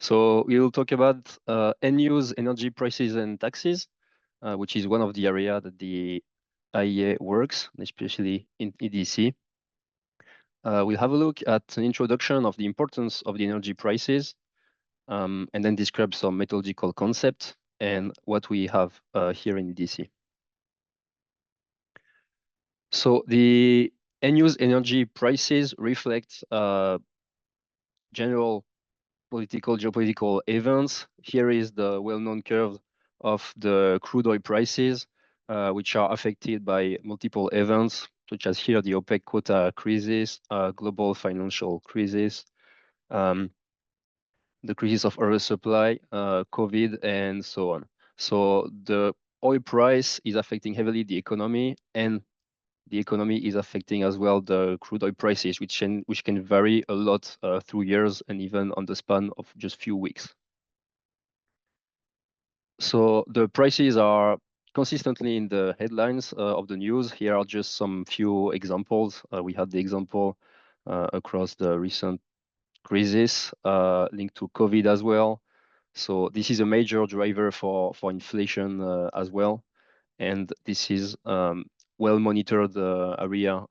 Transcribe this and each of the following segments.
So we'll talk about end-use energy prices and taxes, which is one of the area that the IEA works, especially in EDC. We'll have a look at an introduction of the importance of the energy prices, and then describe some methodological concepts and what we have here in EDC. So the end-use energy prices reflect general geopolitical events. Here is the well-known curve of the crude oil prices, which are affected by multiple events, such as here the OPEC quota crisis, global financial crisis, the crisis of oversupply, COVID, and so on. So the oil price is affecting heavily the economy, and the economy is affecting as well the crude oil prices, which can vary a lot through years and even on the span of just few weeks. So the prices are consistently in the headlines of the news. Here are just some few examples. We had the example across the recent crisis linked to COVID as well. So this is a major driver for inflation as well. And this is well monitored area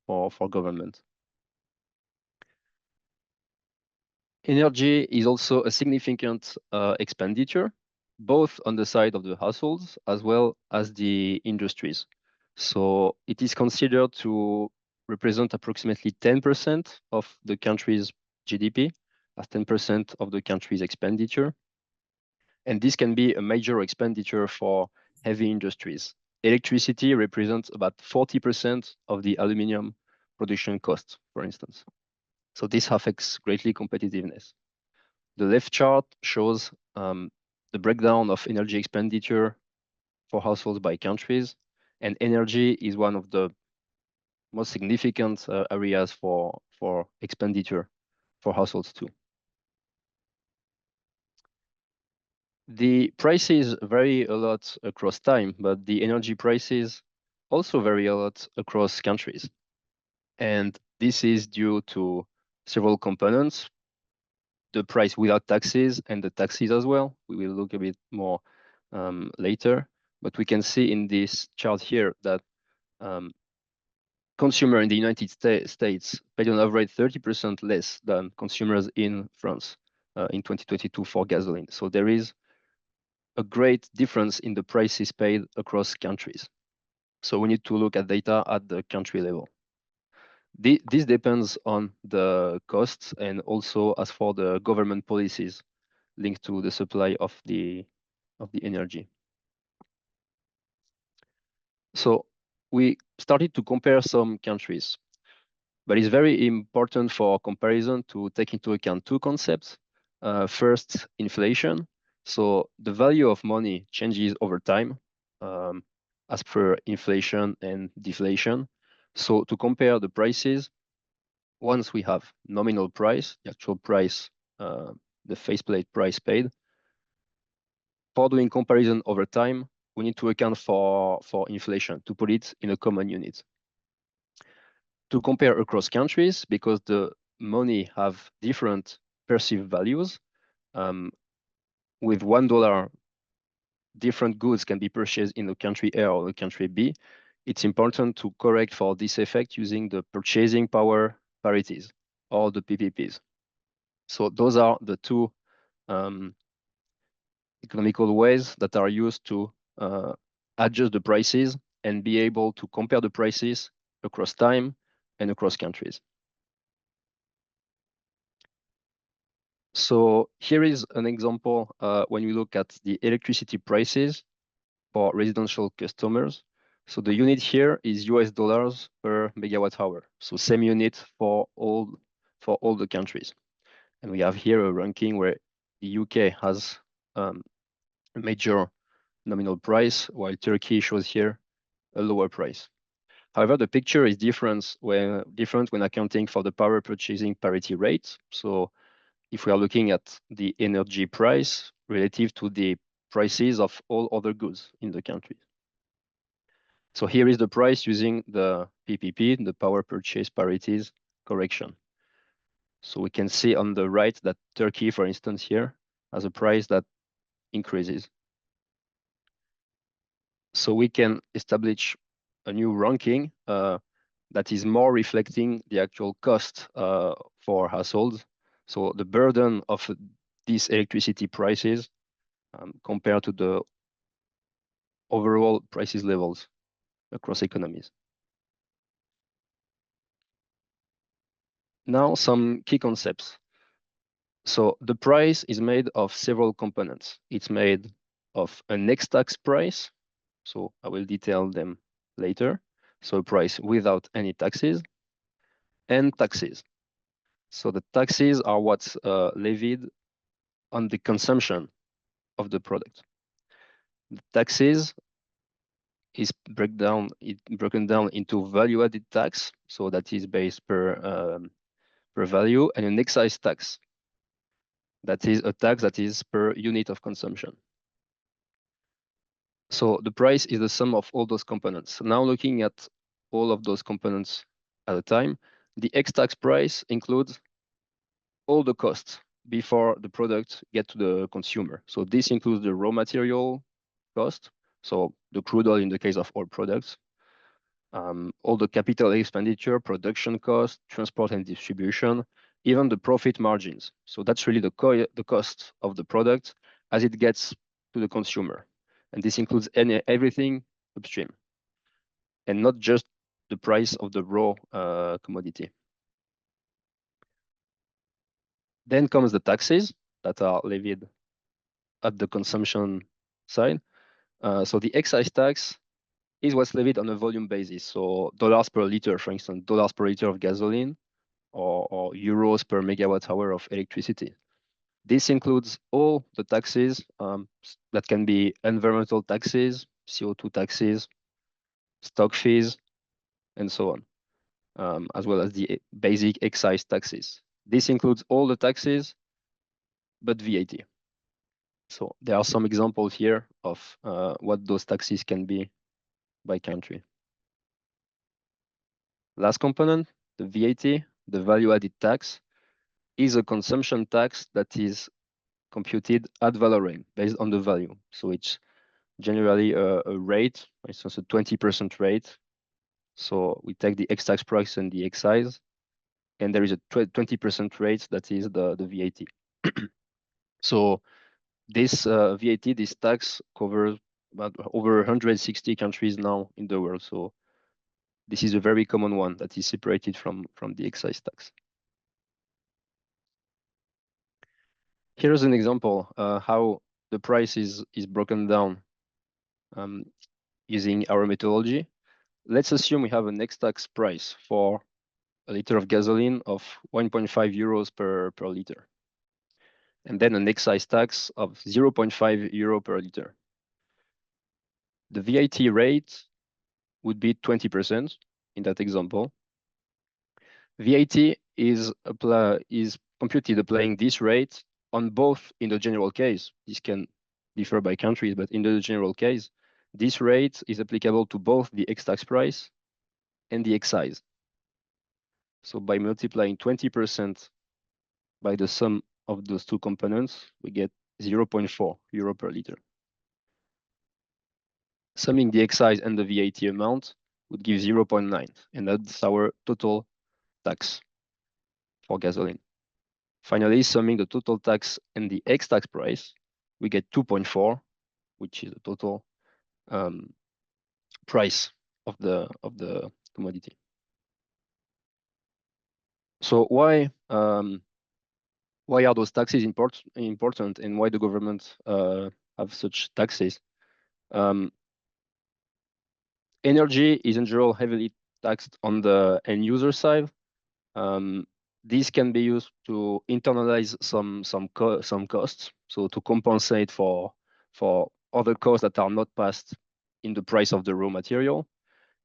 for government. Energy is also a significant expenditure, both on the side of the households as well as the industries. So it is considered to represent approximately 10% of the country's GDP, as 10% of the country's expenditure. And this can be a major expenditure for heavy industries. Electricity represents about 40% of the aluminum production cost, for instance. So this affects greatly competitiveness. The left chart shows the breakdown of energy expenditure for households by countries, and energy is one of the most significant areas for expenditure for households too. The prices vary a lot across time, but the energy prices also vary a lot across countries. And this is due to several components, the price without taxes and the taxes as well. We will look a bit more later, but we can see in this chart here that consumers in the United States paid on average 30% less than consumers in France in 2022 for gasoline. So there is a great difference in the prices paid across countries. So we need to look at data at the country level. This depends on the costs and also as for the government policies linked to the supply of the energy. So we started to compare some countries, but it's very important for comparison to take into account two concepts. First, inflation. So the value of money changes over time as per inflation and deflation. So to compare the prices, once we have nominal price, the actual price, the faceplate price paid, for doing comparison over time, we need to account for inflation to put it in a common unit. To compare across countries, because the money have different perceived values, with $1, different goods can be purchased in the country A or the country B. It's important to correct for this effect using the purchasing power parities or the PPPs. So those are the two economical ways that are used to adjust the prices and be able to compare the prices across time and across countries. So here is an example when we look at the electricity prices for residential customers. So the unit here is US dollars per megawatt hour. So same unit for all the countries. And we have here a ranking where the UK has a major nominal price, while Turkey shows here a lower price. However, the picture is different when accounting for the power purchasing parity rate. So if we are looking at the energy price relative to the prices of all other goods in the country. So here is the price using the PPP, the power purchase parities correction. So we can see on the right that Turkey, for instance, here has a price that increases. So we can establish a new ranking that is more reflecting the actual cost for households. So the burden of these electricity prices compared to the overall prices levels across economies. Now, some key concepts. So the price is made of several components. It's made of an ex-tax price. So I will detail them later. So a price without any taxes and taxes. So the taxes are what's levied on the consumption of the product. The taxes is broken down into value-added tax, so that is based per value, and an excise tax. That is a tax that is per unit of consumption. So the price is the sum of all those components. Now looking at all of those components at a time, the ex-tax price includes all the costs before the product get to the consumer. So this includes the raw material cost, so the crude oil in the case of oil products, all the capital expenditure, production cost, transport and distribution, even the profit margins. So that's really the cost of the product as it gets to the consumer. And this includes everything upstream and not just the price of the raw commodity. Then comes the taxes that are levied at the consumption side. So the excise tax is what's levied on a volume basis. So dollars per liter, for instance, dollars per liter of gasoline or euros per megawatt hour of electricity. This includes all the taxes that can be environmental taxes, CO2 taxes, stock fees, and so on, as well as the basic excise taxes. This includes all the taxes, but VAT. So there are some examples here of what those taxes can be by country. Last component, the VAT, the value-added tax, is a consumption tax that is computed ad valorem based on the value. So it's generally a rate, for instance, a 20% rate. So we take the ex-tax price and the excise, and there is a 20% rate that is the VAT. So this VAT, this tax covers about over 160 countries now in the world. So this is a very common one that is separated from the excise tax. Here's an example how the price is broken down using our methodology. Let's assume we have an ex-tax price for a liter of gasoline of 1.5 euros per liter, and then an excise tax of 0.5 euro per liter. The VAT rate would be 20% in that example. VAT is computed applying this rate on both in the general case. This can differ by countries, but in the general case, this rate is applicable to both the ex-tax price and the excise. So by multiplying 20% by the sum of those two components, we get 0.4 euro per liter. Summing the excise and the VAT amount would give 0.9, and that's our total tax for gasoline. Finally, summing the total tax and the ex-tax price, we get 2.4, which is the total price of the commodity. So why are those taxes important, and why the government have such taxes? Energy is in general heavily taxed on the end user side. These can be used to internalize some costs, so to compensate for other costs that are not passed in the price of the raw material.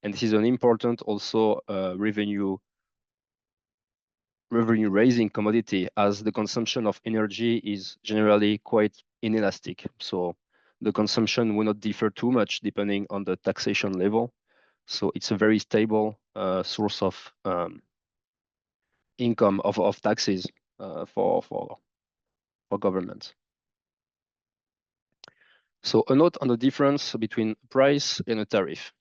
And this is an important also revenue raising commodity, as the consumption of energy is generally quite inelastic. So the consumption will not differ too much depending on the taxation level. So it's a very stable source of income of taxes for government. So a note on the difference between price and a tariff.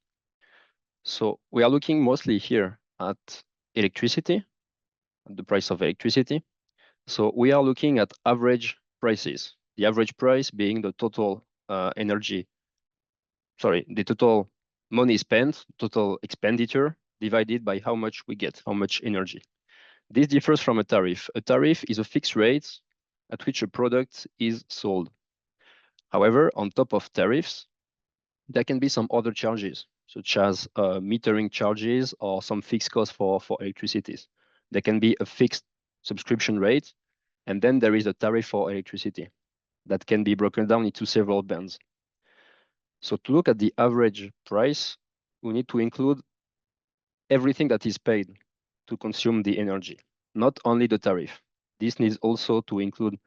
So we are looking mostly here at electricity, the price of electricity. So we are looking at average prices, the average price being the total the total money spent, total expenditure divided by how much we get, how much energy. This differs from a tariff. A tariff is a fixed rate at which a product is sold. However, on top of tariffs, there can be some other charges, such as metering charges or some fixed costs for electricity. There can be a fixed subscription rate, and then there is a tariff for electricity that can be broken down into several bands. So to look at the average price, we need to include everything that is paid to consume the energy, not only the tariff. This needs also to include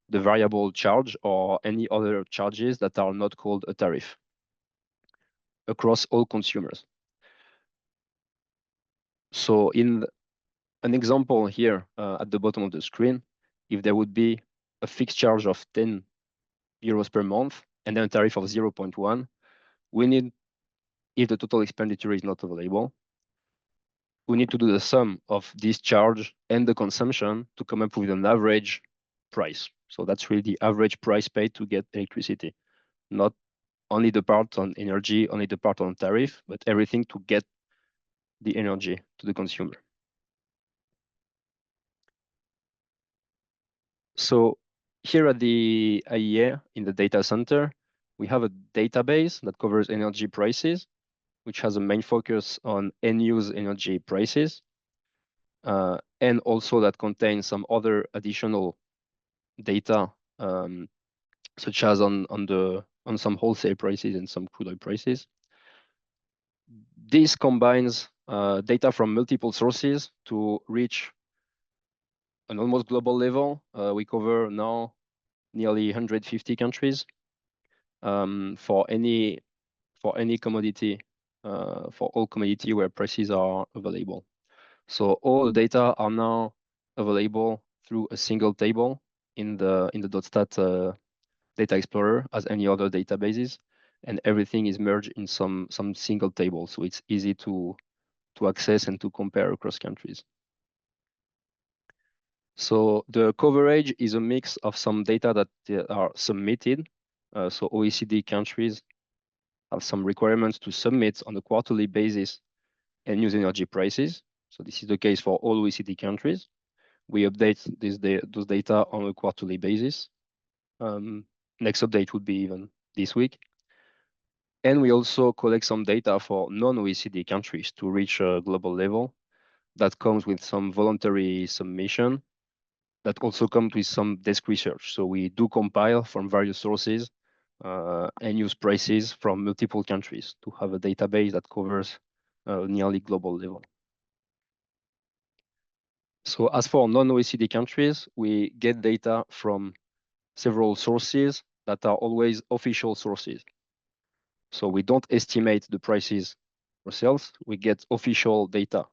the variable charge or any other charges that are not called a tariff across all consumers. So in an example here at the bottom of the screen, if there would be a fixed charge of 10 euros per month and then a tariff of 0.1, we need, if the total expenditure is not available, we need to do the sum of this charge and the consumption to come up with an average price. So that's really the average price paid to get electricity, not only the part on energy, only the part on tariff, but everything to get the energy to the consumer. So here at the IEA in the data center, we have a database that covers energy prices, which has a main focus on end-use energy prices, and also that contains some other additional data, such as on some wholesale prices and some crude oil prices. This combines data from multiple sources to reach an almost global level. We cover now nearly 150 countries for any commodity, for all commodity where prices are available. So all the data are now available through a single table in the .stat data explorer as any other databases, and everything is merged in some single table, so it's easy to access and to compare across countries. So the coverage is a mix of some data that are submitted. So OECD countries have some requirements to submit on a quarterly basis and use energy prices. So this is the case for all OECD countries. We update those data on a quarterly basis. Next update would be even this week. And we also collect some data for non-OECD countries to reach a global level. That comes with some voluntary submission that also comes with some desk research. So we do compile from various sources and use prices from multiple countries to have a database that covers nearly global level. So as for non-OECD countries, we get data from several sources that are always official sources. So we don't estimate the prices ourselves. We get official data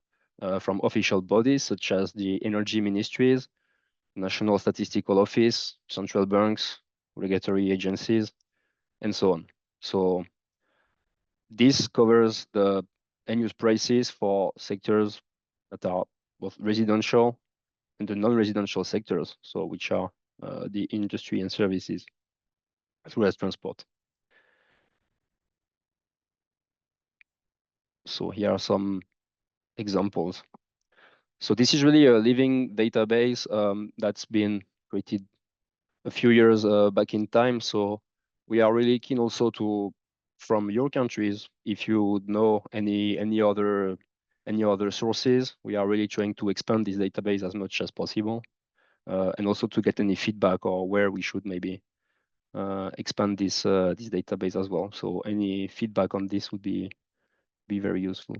from official bodies such as the energy ministries, National Statistical Office, central banks, regulatory agencies, and so on. So this covers the end-use prices for sectors that are both residential and the non-residential sectors, so which are the industry and services, as well as transport. So here are some examples. So this is really a living database that's been created a few years back in time. So we are really keen also to, from your countries, if you know any other sources, we are really trying to expand this database as much as possible, and also to get any feedback or where we should maybe expand this database as well. So any feedback on this would be very useful.